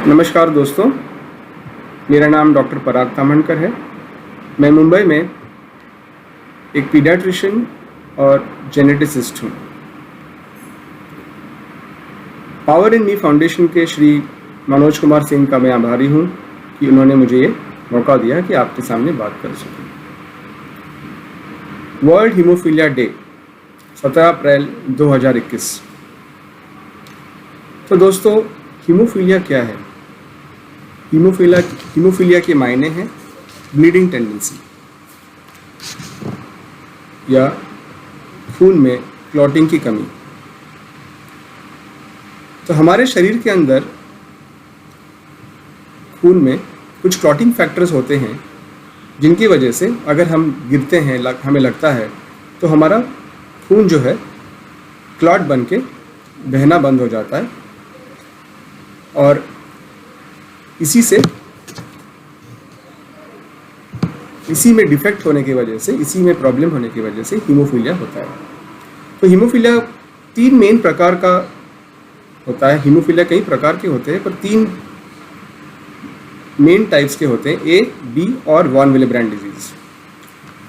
नमस्कार दोस्तों, मेरा नाम डॉक्टर पराग तामणकर है। मैं मुंबई में एक पीडियाट्रिशियन और जेनेटिसिस्ट हूँ। पावर इन मी फाउंडेशन के श्री मनोज कुमार सिंह का मैं आभारी हूँ कि उन्होंने मुझे ये मौका दिया कि आपके सामने बात कर सकूँ। वर्ल्ड हीमोफीलिया डे 17 अप्रैल 2021। तो दोस्तों, हीमोफीलिया क्या है? हीमोफीलिया के मायने हैं ब्लीडिंग टेंडेंसी या खून में क्लॉटिंग की कमी। तो हमारे शरीर के अंदर खून में कुछ क्लॉटिंग फैक्टर्स होते हैं जिनकी वजह से अगर हम गिरते हैं, हमें लगता है, तो हमारा खून जो है क्लॉट बन के बहना बंद हो जाता है और इसी में डिफेक्ट होने की वजह से, इसी में प्रॉब्लम होने की वजह से हीमोफीलिया होता है। तो हीमोफीलिया 3 मेन प्रकार का होता है। हीमोफीलिया कई प्रकार के होते हैं, पर 3 मेन टाइप्स के होते हैं, ए, बी और वॉन विलेब्रेंड डिजीज।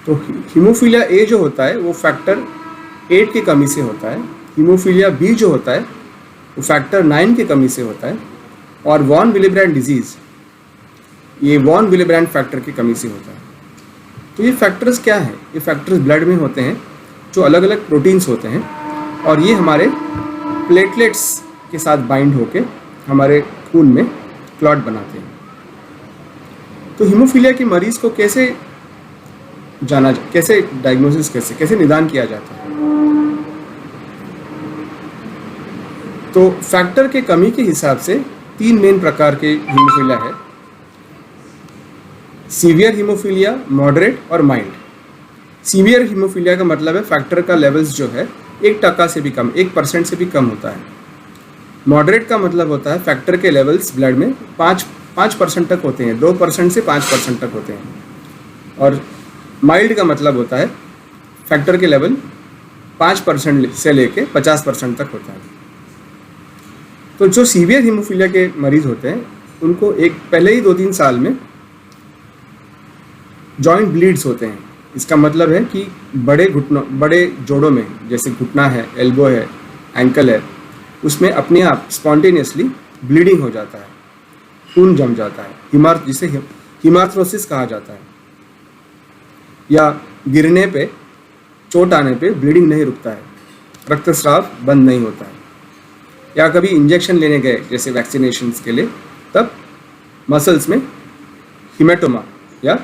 तो हीमोफीलिया ए जो होता है वो फैक्टर 8 की कमी से होता है। हीमोफीलिया बी जो होता है वो फैक्टर 9 की कमी से होता है। और वॉन विलेब्रेंड डिजीज़ ये वॉन विलेब्रेंड फैक्टर की कमी से होता है। तो ये फैक्टर्स क्या हैं? ये फैक्टर्स ब्लड में होते हैं, जो अलग अलग प्रोटीन्स होते हैं, और ये हमारे प्लेटलेट्स के साथ बाइंड होके हमारे खून में क्लॉट बनाते हैं। तो हीमोफीलिया के मरीज़ को कैसे डायग्नोसिस कैसे निदान किया जाता है? तो फैक्टर के कमी के हिसाब से 3 मेन प्रकार के हीमोफीलिया है: सीवियर हीमोफीलिया, मॉडरेट और माइल्ड। सीवियर हीमोफीलिया का मतलब है फैक्टर का लेवल्स जो है 1% से भी कम, 1% से भी कम होता है। मॉडरेट का मतलब होता है फैक्टर के लेवल्स ब्लड में 5% तक होते हैं, 2% से 5% तक होते हैं। और माइल्ड का मतलब होता है फैक्टर के लेवल 5% से लेके 50% तक होता है। तो जो सीवियर हीमोफीलिया के मरीज़ होते हैं उनको पहले ही 2-3 साल में जॉइंट ब्लीड्स होते हैं। इसका मतलब है कि बड़े जोड़ों में, जैसे घुटना है, एल्बो है, एंकल है, उसमें अपने आप स्पॉन्टेनियसली ब्लीडिंग हो जाता है, खून जम जाता है, जिसे हीमार्थ्रोसिस कहा जाता है। या गिरने पे, चोट आने पे ब्लीडिंग नहीं रुकता है, रक्तस्राव बंद नहीं होता है। या कभी इंजेक्शन लेने गए जैसे वैक्सीनेशंस के लिए, तब मसल्स में हीमेटोमा या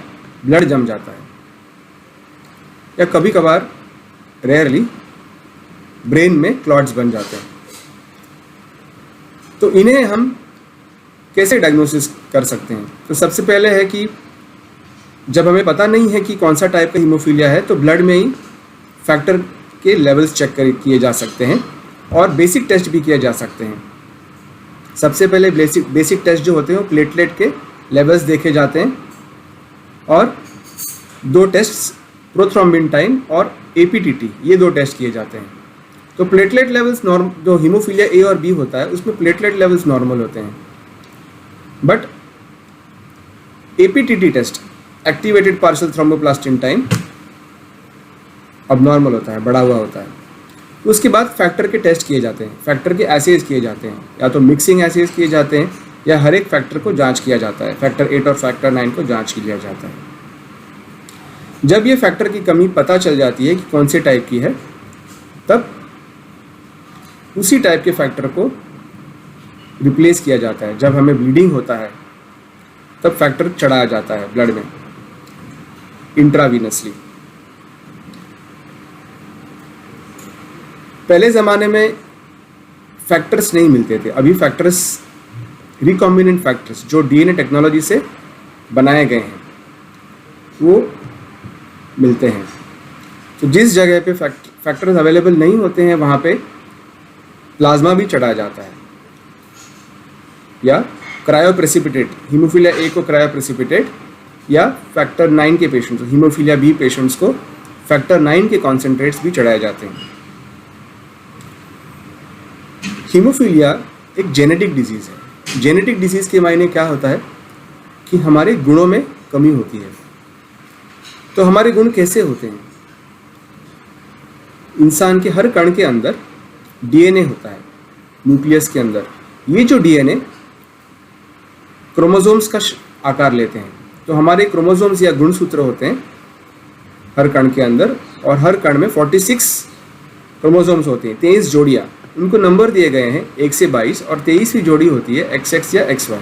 ब्लड जम जाता है। या कभी कभार, रेयरली, ब्रेन में क्लॉट्स बन जाते हैं। तो इन्हें हम कैसे डायग्नोसिस कर सकते हैं? तो सबसे पहले है कि जब हमें पता नहीं है कि कौन सा टाइप का हीमोफीलिया है, तो ब्लड में ही फैक्टर के लेवल्स चेक किए जा सकते हैं और बेसिक टेस्ट भी किए जा सकते हैं। सबसे पहले बेसिक टेस्ट जो होते हैं वो प्लेटलेट के लेवल्स देखे जाते हैं, और 2 टेस्ट्स, प्रोथ्रोम्बिन टाइम और APTT, ये 2 टेस्ट किए जाते हैं। तो प्लेटलेट लेवल्स जो हीमोफीलिया ए और बी होता है उसमें प्लेटलेट लेवल्स नॉर्मल होते हैं, but APTT test, activated partial thromboplastin time, अब नॉर्मल होता है, बढ़ा हुआ होता है। उसके बाद फैक्टर के टेस्ट किए जाते हैं, फैक्टर के एसेज किए जाते हैं, या तो मिक्सिंग एसेज किए जाते हैं या हर एक फैक्टर को जांच किया जाता है। फैक्टर 8 और फैक्टर 9 को जांच किया जाता है। जब ये फैक्टर की कमी पता चल जाती है कि कौन से टाइप की है, तब उसी टाइप के फैक्टर को रिप्लेस किया जाता है। जब हमें ब्लीडिंग होता है तब फैक्टर चढ़ाया जाता है ब्लड में इंट्रावीनसली। पहले ज़माने में फैक्टर्स नहीं मिलते थे, अभी फैक्टर्स, रिकॉम्बिनेंट फैक्टर्स जो DNA टेक्नोलॉजी से बनाए गए हैं वो मिलते हैं। तो जिस जगह पे फैक्टर्स अवेलेबल नहीं होते हैं वहाँ पे प्लाज्मा भी चढ़ाया जाता है, या क्रायोप्रेसिपिटेट, हीमोफीलिया ए को क्रायोप्रेसिपिटेट, या फैक्टर 9 के पेशेंट्स, हीमोफीलिया बी पेशेंट्स को फैक्टर 9 के कॉन्सेंट्रेट्स भी चढ़ाए जाते हैं। हीमोफीलिया एक जेनेटिक डिजीज़ है। जेनेटिक डिसीज़ के मायने क्या होता है कि हमारे गुणों में कमी होती है। तो हमारे गुण कैसे होते हैं? इंसान के हर कण के अंदर डीएनए होता है, न्यूक्लियस के अंदर। ये जो डीएनए क्रोमोसोम्स का आकार लेते हैं। तो हमारे क्रोमोसोम्स या गुणसूत्र होते हैं हर कण के अंदर, और हर कण में 46 क्रोमोसोम्स होते हैं, 23 जोड़ियाँ। उनको नंबर दिए गए हैं 1 से 22, और 23वीं जोड़ी होती है XX या XY।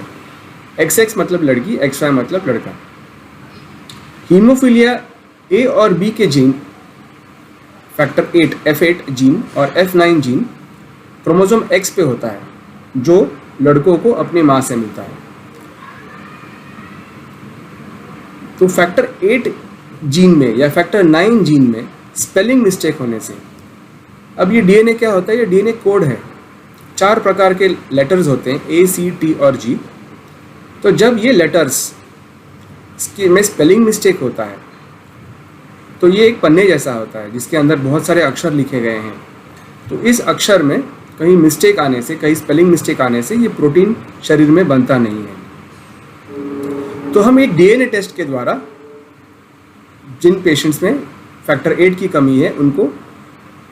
XX मतलब लड़की, XY मतलब लड़का। हीमोफीलिया ए और बी के जीन फैक्टर 8 F8 जीन और F9 जीन क्रोमोसोम X पे होता है, जो लड़कों को अपनी माँ से मिलता है। तो फैक्टर 8 जीन में या फैक्टर 9 जीन में स्पेलिंग मिस्टेक होने से, अब ये डीएनए क्या होता है? ये डीएनए कोड है। 4 प्रकार के लेटर्स होते हैं, A, C, T और G। तो जब ये लेटर्स में स्पेलिंग मिस्टेक होता है, तो ये एक पन्ने जैसा होता है जिसके अंदर बहुत सारे अक्षर लिखे गए हैं। तो इस अक्षर में कहीं मिस्टेक आने से, कहीं स्पेलिंग मिस्टेक आने से ये प्रोटीन शरीर में बनता नहीं है। तो हम एक डीएनए टेस्ट के द्वारा जिन पेशेंट्स में फैक्टर 8 की कमी है, उनको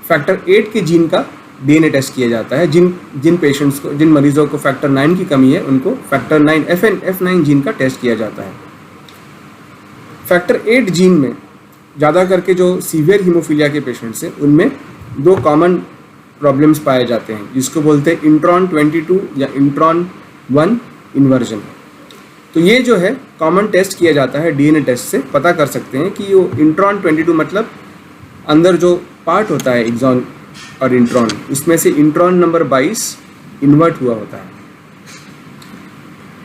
फैक्टर 8 के जीन का डीएनए टेस्ट किया जाता है। जिन पेशेंट्स को, जिन मरीजों को फैक्टर 9 की कमी है, उनको फैक्टर 9 F9 जीन का टेस्ट किया जाता है। फैक्टर 8 जीन में ज़्यादा करके जो सीवियर हीमोफीलिया के पेशेंट्स हैं, उनमें 2 कॉमन प्रॉब्लम्स पाए जाते हैं, जिसको बोलते हैं इंट्रॉन 22 या इंट्रॉन 1 इन्वर्जन। तो ये जो है कॉमन टेस्ट किया जाता है डीएनए टेस्ट से, पता कर सकते हैं कि वो इंट्रॉन 22 मतलब अंदर जो पार्ट होता है एक्सॉन और इंट्रॉन, उसमें से इंट्रॉन नंबर 22 इन्वर्ट हुआ होता है।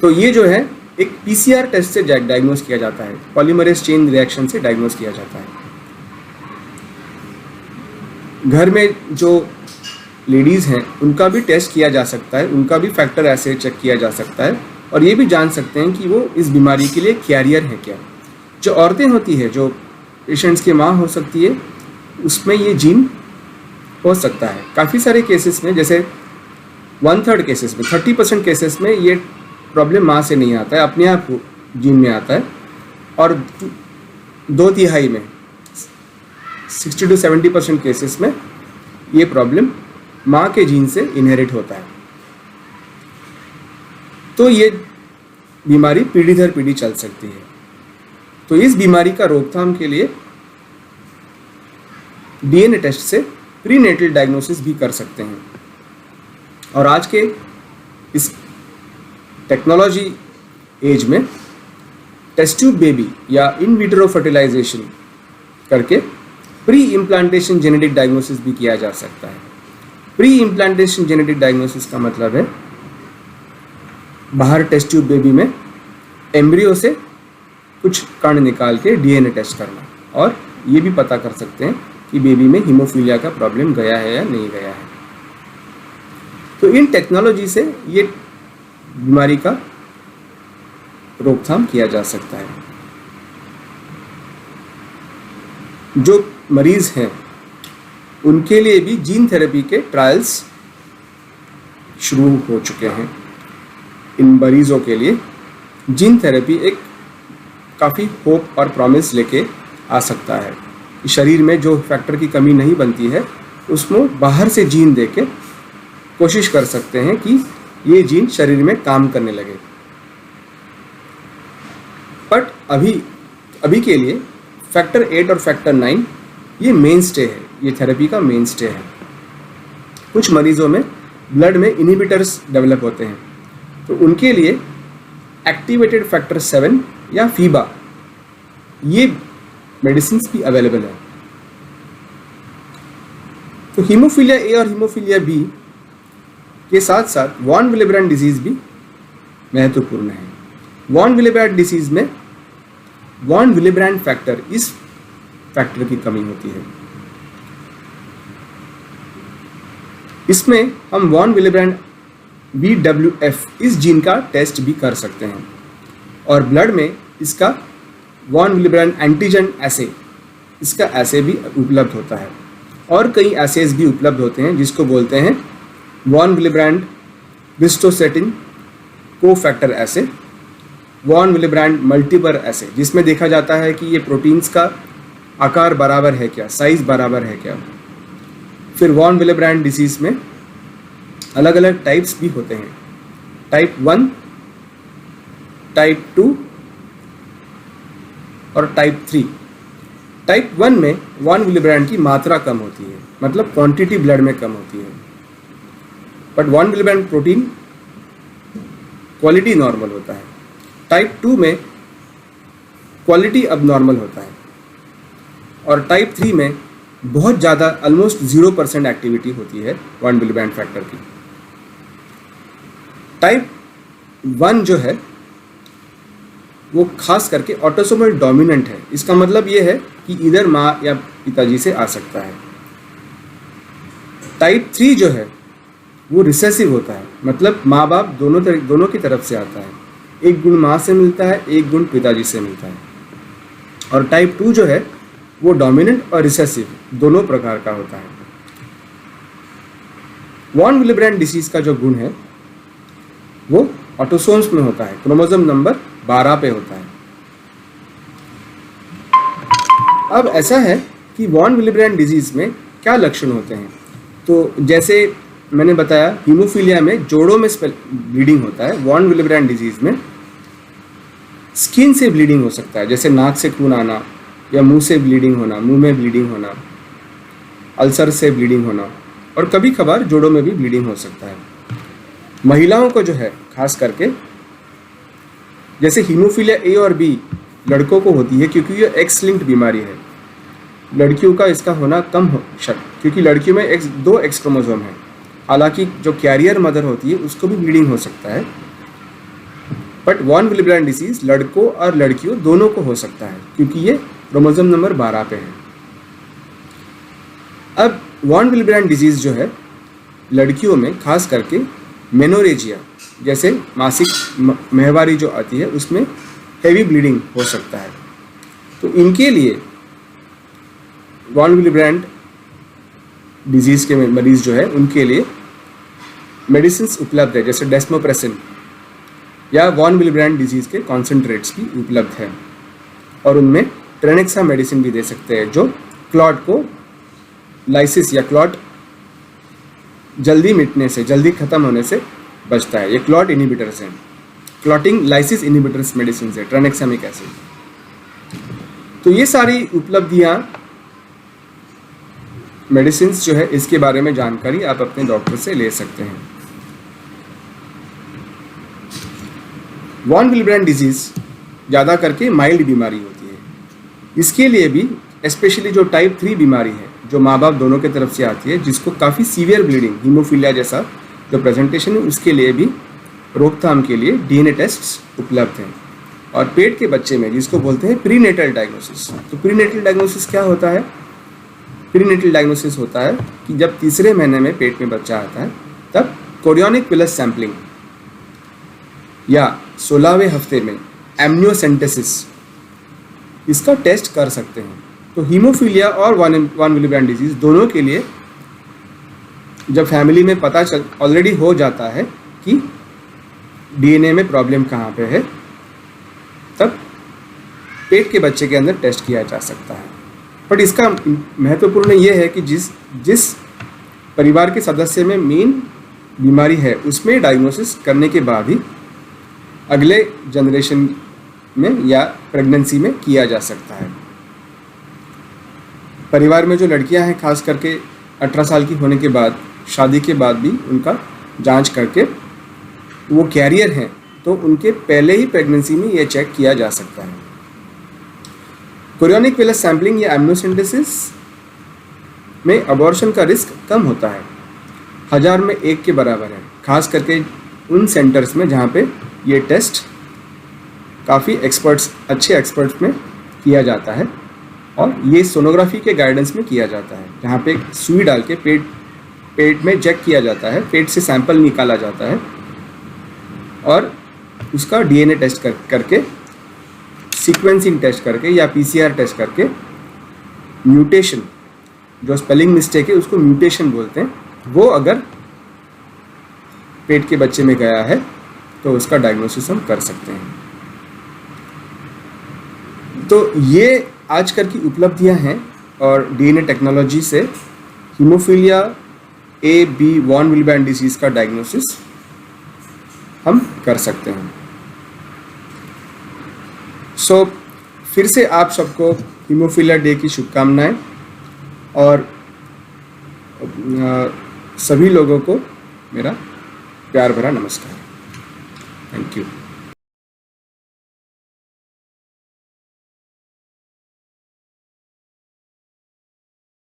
तो ये जो है एक पीसीआर टेस्ट से डायग्नोस किया जाता है, पॉलीमरेज चेन रिएक्शन से डायग्नोस किया जाता है। घर में जो लेडीज़ हैं उनका भी टेस्ट किया जा सकता है, उनका भी फैक्टर ऐसे चेक किया जा सकता है, और ये भी जान सकते हैं कि वो इस बीमारी के लिए कैरियर है क्या। जो औरतें होती है, जो पेशेंट्स की माँ हो सकती है, उसमें ये जीन हो सकता है। काफ़ी सारे केसेस में, जैसे 1/3 केसेस में, 30% केसेस में ये प्रॉब्लम माँ से नहीं आता है, अपने आप जीन में आता है। और 2/3 में 60 to 70% केसेस में ये प्रॉब्लम माँ के जीन से इनहेरिट होता है। तो ये बीमारी पीढ़ी दर पीढ़ी चल सकती है। तो इस बीमारी का रोकथाम के लिए डीएनए टेस्ट से प्रीनेटल डायग्नोसिस भी कर सकते हैं। और आज के इस टेक्नोलॉजी एज में टेस्ट ट्यूब बेबी या इन विट्रो फर्टिलाइजेशन करके प्री इम्प्लांटेशन जेनेटिक डायग्नोसिस भी किया जा सकता है। प्री इम्प्लांटेशन जेनेटिक डायग्नोसिस का मतलब है बाहर टेस्ट ट्यूब बेबी में एम्ब्रियो से कुछ कण निकाल के डीएनए टेस्ट करना, और ये भी पता कर सकते हैं कि बेबी में हीमोफीलिया का प्रॉब्लम गया है या नहीं गया है। तो इन टेक्नोलॉजी से ये बीमारी का रोकथाम किया जा सकता है। जो मरीज हैं उनके लिए भी जीन थेरेपी के ट्रायल्स शुरू हो चुके हैं। इन मरीजों के लिए जीन थेरेपी एक काफ़ी होप और प्रॉमिस लेके आ सकता है। शरीर में जो फैक्टर की कमी नहीं बनती है, उसमें बाहर से जीन देके कोशिश कर सकते हैं कि ये जीन शरीर में काम करने लगे। बट अभी के लिए फैक्टर 8 और फैक्टर 9 ये मेन स्टे है, ये थेरेपी का मेन स्टे है। कुछ मरीजों में ब्लड में इनहिबिटर्स डेवलप होते हैं, तो उनके लिए एक्टिवेटेड फैक्टर 7 या फीबा ये मेडिसिन भी अवेलेबल है। तो हीमोफीलिया ए और हीमोफीलिया बी के साथ साथ वॉन विलेब्रेंड डिजीज भी महत्वपूर्ण है। वॉन विलेब्रेंड डिजीज में वॉन विलेब्रेंड फैक्टर, इस फैक्टर की कमी होती है। इसमें हम वॉन विलेब्रेंड BWF इस जीन का टेस्ट भी कर सकते हैं, और ब्लड में इसका वॉन विलेब्रेंड एंटीजन एसे, इसका एसे भी उपलब्ध होता है। और कई एसेज भी उपलब्ध होते हैं जिसको बोलते हैं वॉन विलेब्रेंड विस्टोसेटिन को फैक्टर ऐसे, वॉन विलेब्रैंड मल्टीपर ऐसे, जिसमें देखा जाता है कि ये प्रोटीन्स का आकार बराबर है क्या, साइज बराबर है क्या। फिर वॉन विलेब्रैंड डिजीज़ में अलग अलग टाइप्स भी होते हैं, टाइप 1, टाइप 2 और टाइप 3। टाइप 1 में वॉन विलेब्रैंड की मात्रा कम होती है, मतलब क्वांटिटी ब्लड में कम होती है, but von Willebrand protein quality normal होता है। टाइप 2 में क्वालिटी अब नॉर्मल होता है, और टाइप 3 में बहुत ज़्यादा ऑलमोस्ट 0% एक्टिविटी होती है वॉन विलेब्रैंड फैक्टर की। टाइप 1 जो है वो खास करके ऑटोसोमल डोमिनेंट है। इसका मतलब ये है कि इधर माँ या पिताजी से आ सकता है। टाइप 3 जो है वो रिसेसिव होता है, मतलब माँ बाप दोनों की तरफ से आता है। एक गुण माँ से मिलता है, एक गुण पिताजी से मिलता है। और टाइप 2 जो है वो डोमिनेंट और रिसेसिव दोनों प्रकार का होता है। वॉन विलेब्रैंड डिसीज का जो गुण है वो ऑटोसोम्स में होता है, क्रोमोसोम नंबर 12 पे होता है। अब ऐसा है कि वॉन विलेब्रैंड डिजीज में क्या लक्षण होते हैं। तो जैसे मैंने बताया, हीमोफीलिया में जोड़ों में ब्लीडिंग होता है। वॉन विलेब्रैंड डिजीज में स्किन से ब्लीडिंग हो सकता है, जैसे नाक से खून आना या मुंह से ब्लीडिंग होना, मुंह में ब्लीडिंग होना, अल्सर से ब्लीडिंग होना, और कभी कभार जोड़ों में भी ब्लीडिंग हो सकता है। महिलाओं को जो है खास करके, जैसे हीमोफीलिया ए और बी लड़कों को होती है क्योंकि ये एक्स लिंक्ड बीमारी है। लड़कियों का इसका होना कम हो क्योंकि लड़कियों में दो एक्स क्रोमोसोम है। हालांकि जो कैरियर मदर होती है उसको भी ब्लीडिंग हो सकता है, बट वॉन विलेब्रैंड डिसीज लड़कों और लड़कियों दोनों को हो सकता है क्योंकि ये क्रोमोसोम नंबर 12 पे है। अब वॉन विलेब्रैंड डिजीज जो है लड़कियों में खास करके मेनोरेजिया, जैसे मासिक माहवारी जो आती है उसमें हेवी ब्लीडिंग हो सकता है। तो इनके लिए वॉन विलेब्रैंड डिजीज के मरीज जो है उनके लिए मेडिसिन उपलब्ध है, जैसे डेस्मोप्रेसिन या वॉन विलेब्रैंड डिजीज के कॉन्सेंट्रेट्स भी उपलब्ध है, और उनमें ट्रेनेक्सा मेडिसिन भी दे सकते हैं जो क्लॉट को लाइसिस या क्लॉट जल्दी मिटने से, जल्दी खत्म होने से बचता है। ये क्लॉट इनिबिटर्स हैं, क्लॉटिंग लाइसिस इनिबिटर्स मेडिसिन है, ट्रेनेक्सामिक एसिड। तो ये सारी उपलब्धियां मेडिसिन जो है इसके बारे में जानकारी आप अपने डॉक्टर से ले सकते हैं। वॉन विलेब्रैंड डिजीज ज़्यादा करके माइल्ड बीमारी होती है। इसके लिए भी स्पेशली जो टाइप 3 बीमारी है जो माँ बाप दोनों की तरफ से आती है, जिसको काफ़ी सीवियर ब्लीडिंग, हीमोफीलिया जैसा जो प्रेजेंटेशन है, उसके लिए भी रोकथाम के लिए डीएनए टेस्ट उपलब्ध हैं। और पेट के बच्चे में जिसको बोलते हैं प्रीनेटल डायग्नोसिस। तो प्रीनेटल डायग्नोसिस क्या होता है? प्रीनेटल डायग्नोसिस होता है कि जब तीसरे महीने में पेट में बच्चा आता है तब कोरियोनिक पिलस सैंपलिंग या 16वें हफ्ते में एमनियोसेंटेसिस इसका टेस्ट कर सकते हैं। तो हीमोफीलिया और वॉन विलेब्रैंड डिजीज दोनों के लिए जब फैमिली में पता चल ऑलरेडी हो जाता है कि डीएनए में प्रॉब्लम कहाँ पे है, तब पेट के बच्चे के अंदर टेस्ट किया जा सकता है। बट इसका महत्वपूर्ण ये है कि जिस परिवार के सदस्य में मेन बीमारी है उसमें डायग्नोसिस करने के बाद ही अगले जनरेशन में या प्रेगनेंसी में किया जा सकता है। परिवार में जो लड़कियां हैं खास करके 18 साल की होने के बाद, शादी के बाद भी उनका जांच करके वो कैरियर हैं तो उनके पहले ही प्रेगनेंसी में ये चेक किया जा सकता है। कोरियोनिक पिलस सैंपलिंग या एमनियोसेंटेसिस में अबॉर्शन का रिस्क कम होता है, 1000 में 1 के बराबर है, खास करके उन सेंटर्स में जहाँ पे ये टेस्ट काफ़ी अच्छे एक्सपर्ट्स में किया जाता है। और ये सोनोग्राफी के गाइडेंस में किया जाता है, जहाँ पे सुई डाल के पेट में चेक किया जाता है, पेट से सैंपल निकाला जाता है और उसका डीएनए टेस्ट करके, सीक्वेंसिंग टेस्ट करके या पीसीआर टेस्ट करके म्यूटेशन, जो स्पेलिंग मिस्टेक है उसको म्यूटेशन बोलते हैं, वो अगर पेट के बच्चे में गया है तो उसका डायग्नोसिस हम कर सकते हैं। तो ये आजकल की उपलब्धियां हैं और डीएनए टेक्नोलॉजी से haemophilia A B von Willebrand disease का डायग्नोसिस हम कर सकते हैं। सो फिर से आप सबको हीमोफीलिया डे की शुभकामनाएं और सभी लोगों को मेरा प्यार भरा नमस्कार। Thank you.